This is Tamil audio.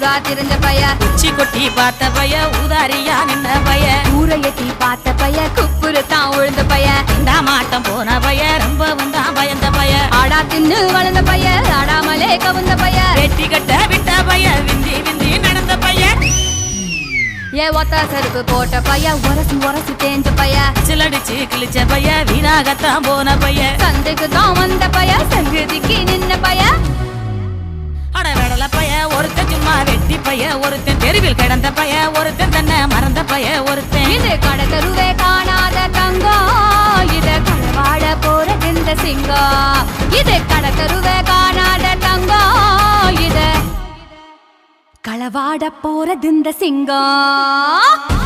ஊருக்கா திரிஞ்ச பைய, உச்சி கொட்டி பார்த்த பைய, ஊதாரியா நின்ன பைய, ஊரையத்தி பார்த்த பைய, குப்புரு தான் உழுந்த பைய, இந்த மாட்டம் போன பைய, ரொம்ப வந்தான் பயந்த பைய, ஆடா தின்னு வளர்ந்த பைய, ஆடாமலே கவுந்த பைய, வெட்டி கட்ட விட்ட பைய, விந்தி விந்தி நடந்த பைய, ஏ ஒத்த செருப்பு போட்ட பைய, உரசி உரசி தேஞ்ச பைய, சிலடிச்சு கிழிச்ச பைய, வீணாகத்தான் போன பைய, சந்தைக்கு தான் வந்த பைய, சங்கதிக்கு நின்ன பைய, அட வெடல பைய ஒருத்தன், சும்மா வெட்டி பைய ஒருத்தன், தெருவில் கிடந்த பைய ஒருத்தன், தன்னை மறந்த பைய ஒருத்தன். இது கடத்தருவே காணாத தங்கம், இது களவாட போறது இந்த சிங்கம், இது கடத்தருவே காணாத தங்கம், இது களவாட போறது இந்த சிங்கம்.